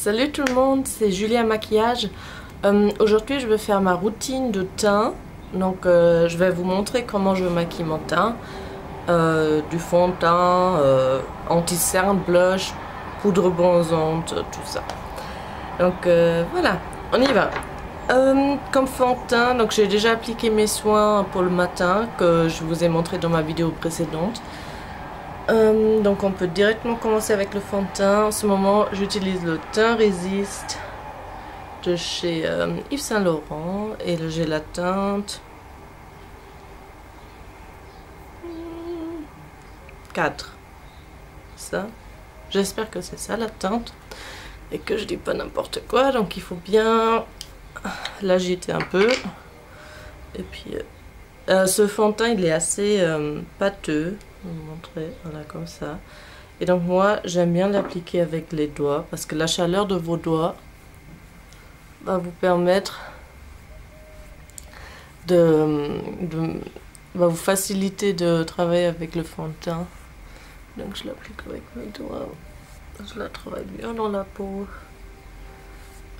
Salut tout le monde, c'est Julie à maquillage. Aujourd'hui je vais faire ma routine de teint. Donc je vais vous montrer comment je maquille mon teint. Du fond de teint, anti-cerne, blush, poudre bronzante, tout ça. Donc voilà, on y va. Comme fond de teint, donc j'ai déjà appliqué mes soins pour le matin que je vous ai montré dans ma vidéo précédente. Donc on peut directement commencer avec le fond de teint. En ce moment j'utilise le Teint Résiste de chez Yves Saint Laurent et j'ai la teinte 4. Ça, j'espère que c'est ça la teinte et que je dis pas n'importe quoi. Donc il faut bien l'agiter un peu. Et puis ce fond de teint il est assez pâteux. Je vais vous montrer, voilà, comme ça. Et donc moi j'aime bien l'appliquer avec les doigts parce que la chaleur de vos doigts va vous permettre va vous faciliter de travailler avec le fond de teint. Donc je l'applique avec mes doigts, je la travaille bien dans la peau.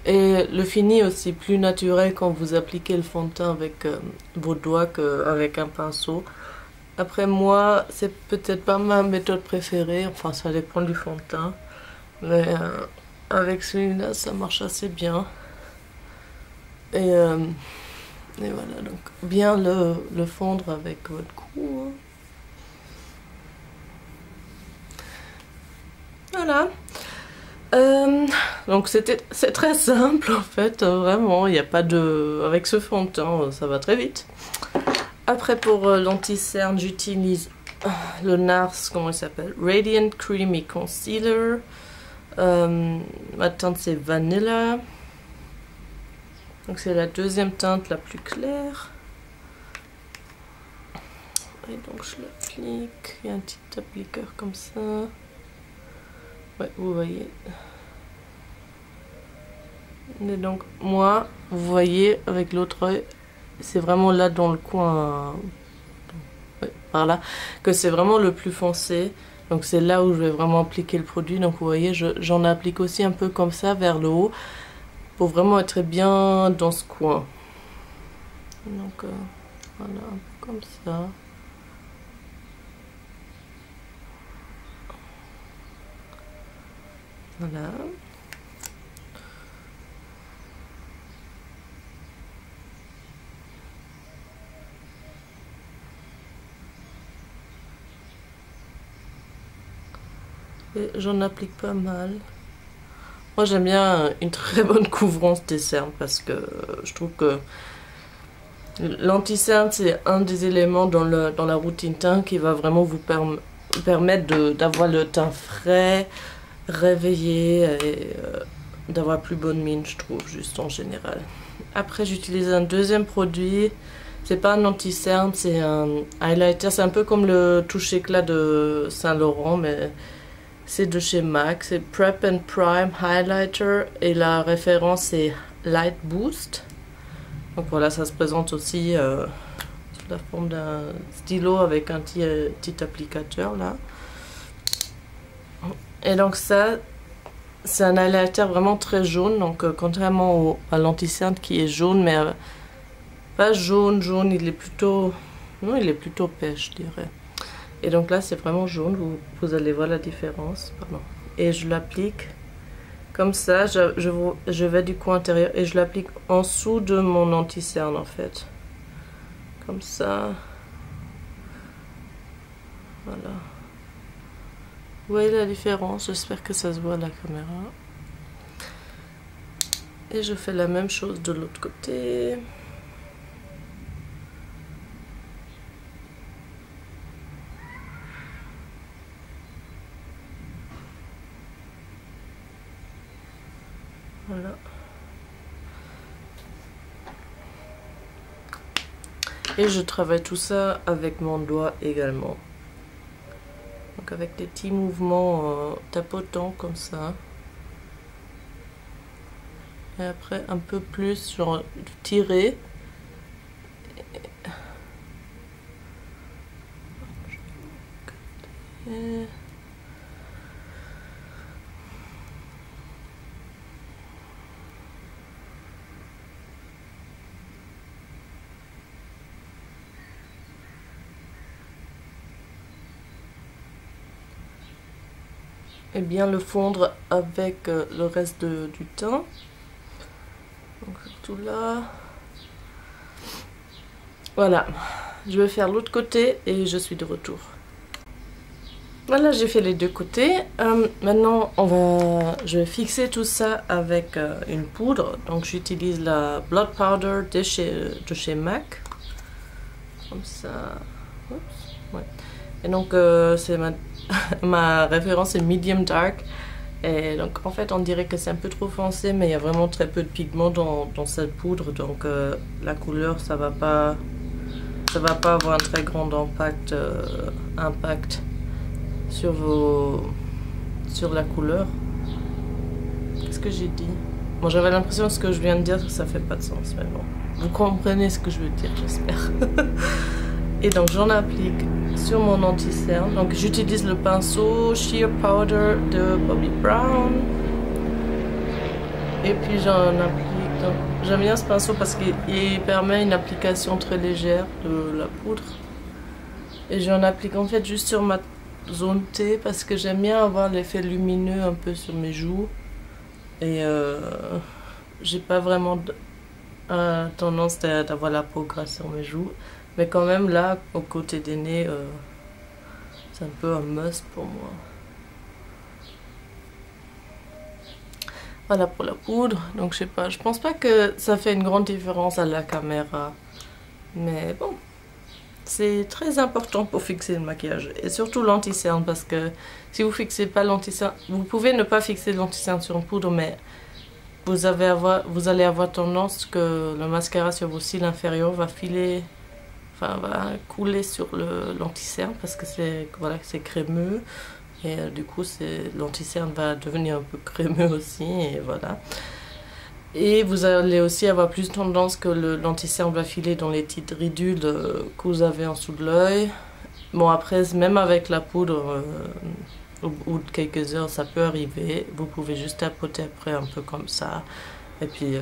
Et le fini aussi plus naturel quand vous appliquez le fond de teint avec vos doigts qu'avec un pinceau. Après moi, c'est peut-être pas ma méthode préférée, enfin ça dépend du fond de teint. Mais avec celui-là, ça marche assez bien. Et voilà, donc bien le fondre avec votre cou. Voilà. Donc c'est très simple en fait, vraiment, il n'y a pas de... Avec ce fond de teint, ça va très vite. Après pour l'anti-cerne, j'utilise le NARS, comment il s'appelle, Radiant Creamy Concealer. Ma teinte c'est Vanilla. Donc c'est la deuxième teinte la plus claire. Et donc je l'applique, il y a un petit appliqueur comme ça. Ouais, vous voyez. Et donc moi, vous voyez avec l'autre œil, c'est vraiment là dans le coin, ouais, par là, que c'est vraiment le plus foncé. Donc c'est là où je vais vraiment appliquer le produit. Donc vous voyez, j'en applique aussi un peu comme ça vers le haut pour vraiment être bien dans ce coin. Donc voilà, un peu comme ça. Voilà. Et j'en applique pas mal. Moi j'aime bien une très bonne couvrance des cernes parce que je trouve que l'anti-cerne c'est un des éléments dans la routine teint qui va vraiment vous permettre d'avoir le teint frais, réveillé et d'avoir plus bonne mine, je trouve, juste en général. Après j'utilise un deuxième produit. C'est pas un anti-cerne, c'est un highlighter. C'est un peu comme le touche éclat de Saint Laurent, mais c'est de chez MAC. C'est Prep and Prime Highlighter et la référence est Light Boost. Donc voilà, ça se présente aussi sous la forme d'un stylo avec un petit applicateur là. Et donc ça, c'est un highlighter vraiment très jaune. Donc contrairement à l'anti-cerne qui est jaune, mais pas jaune, il est plutôt... Non, il est plutôt pêche, je dirais. Et donc là, c'est vraiment jaune, vous allez voir la différence. Pardon. Et je l'applique comme ça, je vais du coin intérieur et je l'applique en dessous de mon anti-cerne en fait. Comme ça. Voilà. Vous voyez la différence? J'espère que ça se voit à la caméra. Et je fais la même chose de l'autre côté. Voilà. Et je travaille tout ça avec mon doigt également. Donc avec des petits mouvements tapotants comme ça. Et après un peu plus, genre tirer. Et et bien le fondre avec le reste du teint. Donc tout là. Voilà, je vais faire l'autre côté et je suis de retour. Voilà, j'ai fait les deux côtés. Maintenant, je vais fixer tout ça avec une poudre. Donc j'utilise la Blood Powder de chez MAC. Comme ça. Oups, ouais. Et donc c'est ma référence est Medium Dark. Et donc en fait on dirait que c'est un peu trop foncé, mais il y a vraiment très peu de pigments dans cette poudre. Donc la couleur ça va pas avoir un très grand impact sur la couleur. Qu'est-ce que j'ai dit? Bon, j'avais l'impression que ce que je viens de dire ça fait pas de sens, mais bon, vous comprenez ce que je veux dire, j'espère. Et donc j'en applique sur mon anti-cerne. Donc j'utilise le pinceau Sheer Powder de Bobbi Brown. Et puis j'en applique. J'aime bien ce pinceau parce qu'il permet une application très légère de la poudre. Et j'en applique en fait juste sur ma zone T parce que j'aime bien avoir l'effet lumineux un peu sur mes joues. Et j'ai pas vraiment tendance d'avoir la peau grasse sur mes joues. Mais quand même là, au côté des nez, c'est un peu un must pour moi. Voilà pour la poudre. Donc je sais pas, je pense pas que ça fait une grande différence à la caméra. Mais bon, c'est très important pour fixer le maquillage. Et surtout l'anti-cerne, parce que si vous fixez pas l'anti-cerne, vous pouvez ne pas fixer l'anti-cerne sur une poudre, mais vous allez avoir tendance que le mascara sur vos cils inférieurs va filer, enfin va couler sur l'anti-cerne parce que c'est crémeux. Et du coup, l'anti-cerne va devenir un peu crémeux aussi, et voilà. Et vous allez aussi avoir plus tendance que l'anti-cerne va filer dans les petites ridules que vous avez en dessous de l'œil. Bon, après, même avec la poudre, au bout de quelques heures, ça peut arriver. Vous pouvez juste tapoter après un peu comme ça, et puis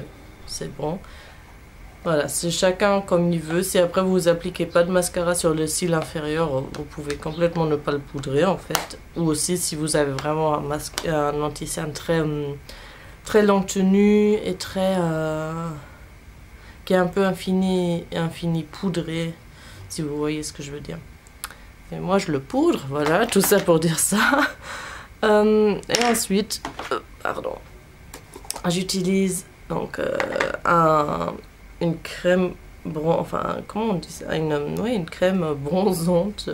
c'est bon. Voilà, c'est chacun comme il veut. Si après vous appliquez pas de mascara sur le cil inférieur, vous pouvez complètement ne pas le poudrer en fait. Ou aussi si vous avez vraiment un anti-cerne très longue tenue et qui est un peu infini poudré, si vous voyez ce que je veux dire. Et moi je le poudre, voilà, tout ça pour dire ça. Et ensuite, pardon, j'utilise donc une crème comment on dit ça, une crème bronzante.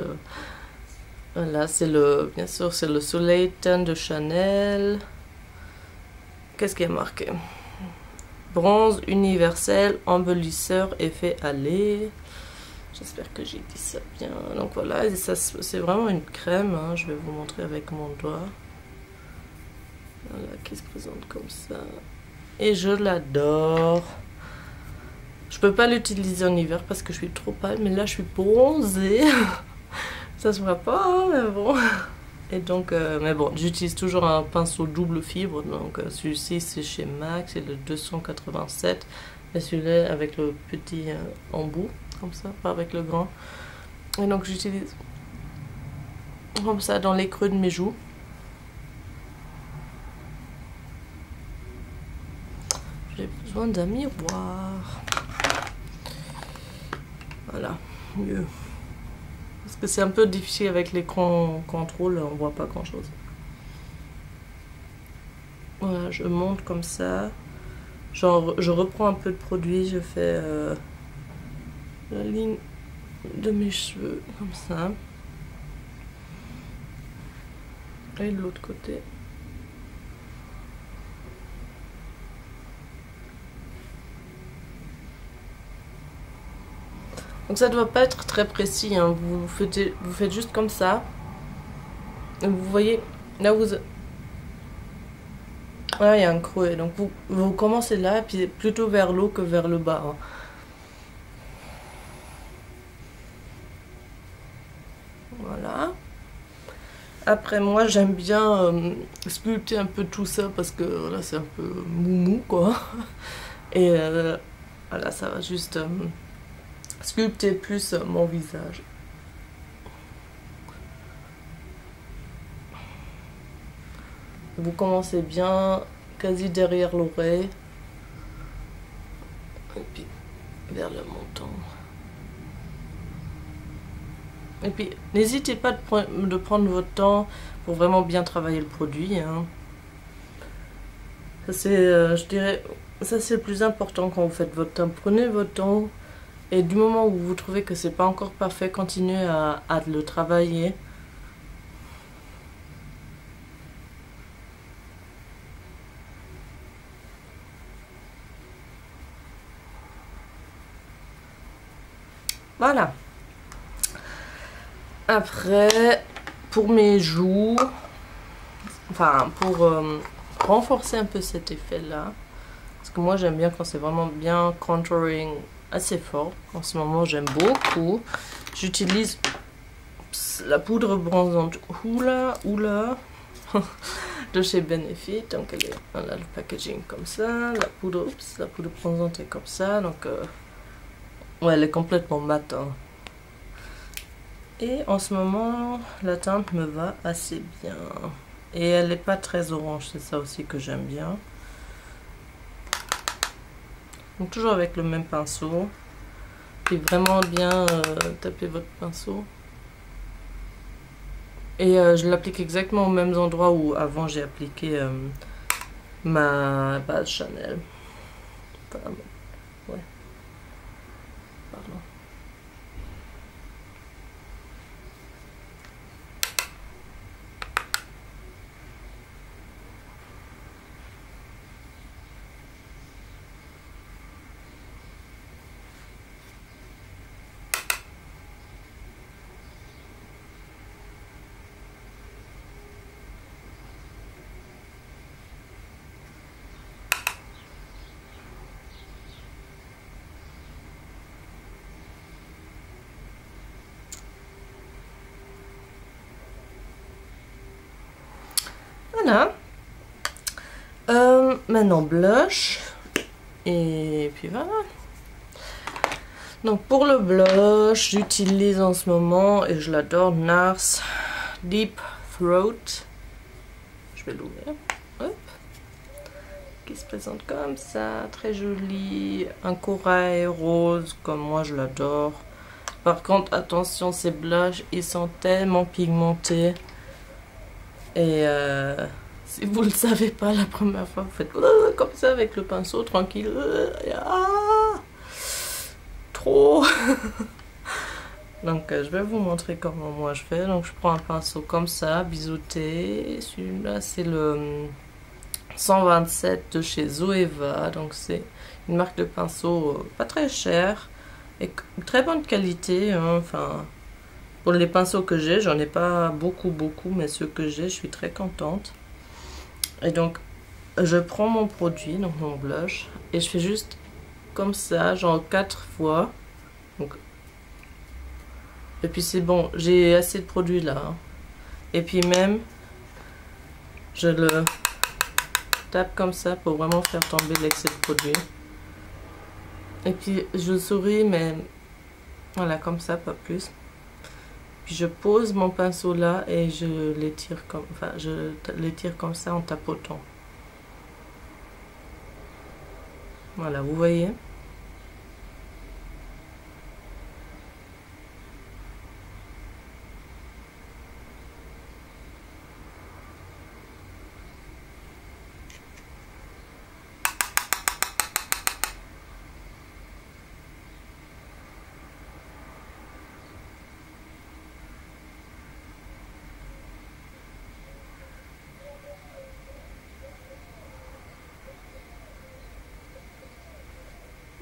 Voilà, bien sûr c'est le Soleil Teint de Chanel. Qu'est-ce qui est marqué? Bronze universel, embellisseur, effet allé. J'espère que j'ai dit ça bien. Donc voilà, et ça c'est vraiment une crème, hein. Je vais vous montrer avec mon doigt. Voilà, qui se présente comme ça. Et je l'adore. Je peux pas l'utiliser en hiver parce que je suis trop pâle, mais là je suis bronzée. Ça se voit pas, hein, mais bon. Et donc, mais bon, j'utilise toujours un pinceau double fibre. Donc celui-ci c'est chez MAC, c'est le 287. Et celui-là avec le petit embout, comme ça, pas avec le grand. Et donc j'utilise comme ça dans les creux de mes joues. J'ai besoin d'un miroir. Voilà, mieux. Parce que c'est un peu difficile avec l'écran contrôle, on voit pas grand chose. Voilà, je monte comme ça. Genre, je reprends un peu de produit, je fais la ligne de mes cheveux, comme ça. Et de l'autre côté. Donc ça ne doit pas être très précis, hein. Vous faites juste comme ça. Et vous voyez, là vous... Voilà, il y a un creux. Donc vous commencez là, et puis plutôt vers le haut que vers le bas, hein. Voilà. Après moi j'aime bien sculpter un peu tout ça parce que voilà, c'est un peu moumou quoi. Et voilà, ça va juste... sculpter plus mon visage. vous commencez bien quasi derrière l'oreille. Et puis vers le menton. Et puis n'hésitez pas de prendre votre temps pour vraiment bien travailler le produit. Hein. Ça c'est, je dirais, ça c'est le plus important quand vous faites votre teint. Prenez votre temps et du moment où vous trouvez que c'est pas encore parfait, continuez à le travailler. Voilà. Après, pour mes joues, enfin pour renforcer un peu cet effet-là, parce que moi j'aime bien quand c'est vraiment bien contouring assez fort. En ce moment j'aime beaucoup. J'utilise la poudre bronzante Hoola de chez Benefit. Donc elle a le packaging comme ça. La poudre bronzante est comme ça. Donc ouais, elle est complètement mat. Hein. Et en ce moment, la teinte me va assez bien. Et elle n'est pas très orange, c'est ça aussi que j'aime bien. Donc toujours avec le même pinceau. Puis vraiment bien taper votre pinceau. Et je l'applique exactement aux mêmes endroits où avant j'ai appliqué ma base Chanel. Enfin, ouais. Pardon. Voilà. Maintenant blush. Et puis voilà. Donc pour le blush, j'utilise en ce moment, et je l'adore, NARS Deep Throat. Je vais l'ouvrir. Hop. Qui se présente comme ça. Très joli. Un corail rose, comme moi je l'adore. Par contre, attention, ces blushs, ils sont tellement pigmentés. Et si vous ne le savez pas la première fois, vous faites comme ça avec le pinceau, tranquille. Trop. Donc je vais vous montrer comment moi je fais. Donc je prends un pinceau comme ça, biseauté. Celui-là c'est le 127 de chez Zoeva. Donc c'est une marque de pinceau pas très chère et très bonne qualité. Hein. Enfin, pour les pinceaux que j'ai, j'en ai pas beaucoup, mais ceux que j'ai, je suis très contente. Et donc, je prends mon produit, donc mon blush, et je fais juste comme ça, genre 4 fois. Donc, et puis c'est bon, j'ai assez de produit là. Hein. Et puis même, je le tape comme ça pour vraiment faire tomber l'excès de produit. Et puis je souris, mais voilà, comme ça, pas plus. Puis je pose mon pinceau là et je l'étire comme, enfin, je l'étire comme ça en tapotant. Voilà, vous voyez.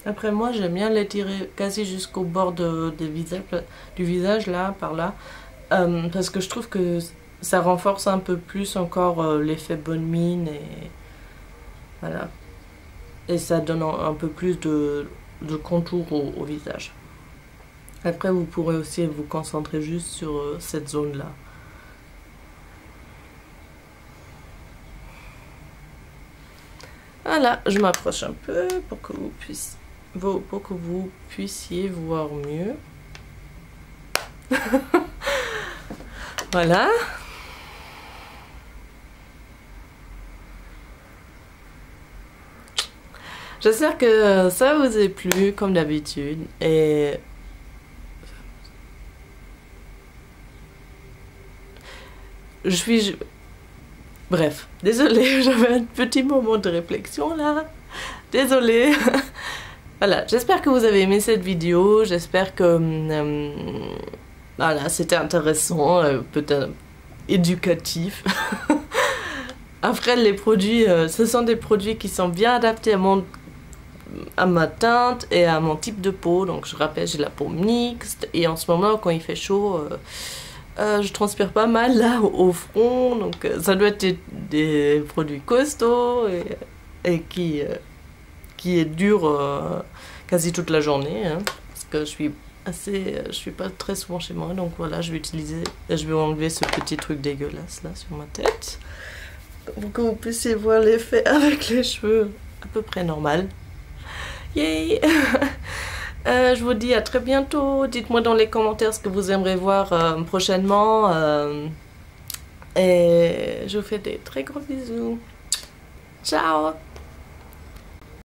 Après moi j'aime bien l'étirer quasi jusqu'au bord du visage là, par là, parce que je trouve que ça renforce un peu plus encore l'effet bonne mine et voilà. Et ça donne un peu plus de contour au visage. Après vous pourrez aussi vous concentrer juste sur cette zone là. Voilà, je m'approche un peu pour que vous puissiez voir mieux. Voilà. J'espère que ça vous a plu, comme d'habitude. Et je suis... Bref, désolée, j'avais un petit moment de réflexion là. Désolée. Voilà, j'espère que vous avez aimé cette vidéo. J'espère que... voilà, c'était intéressant, peut-être éducatif. Après, les produits, ce sont des produits qui sont bien adaptés à ma teinte et à mon type de peau. Donc, je rappelle, j'ai la peau mixte. Et en ce moment, quand il fait chaud, je transpire pas mal là au front. Donc, ça doit être des produits costauds et qui est dur quasi toute la journée. Hein, parce que je suis pas très souvent chez moi. Donc, voilà, je vais enlever ce petit truc dégueulasse là sur ma tête. Pour que vous puissiez voir l'effet avec les cheveux à peu près normal. Yay! Je vous dis à très bientôt. Dites-moi dans les commentaires ce que vous aimeriez voir prochainement. Et je vous fais des très gros bisous. Ciao!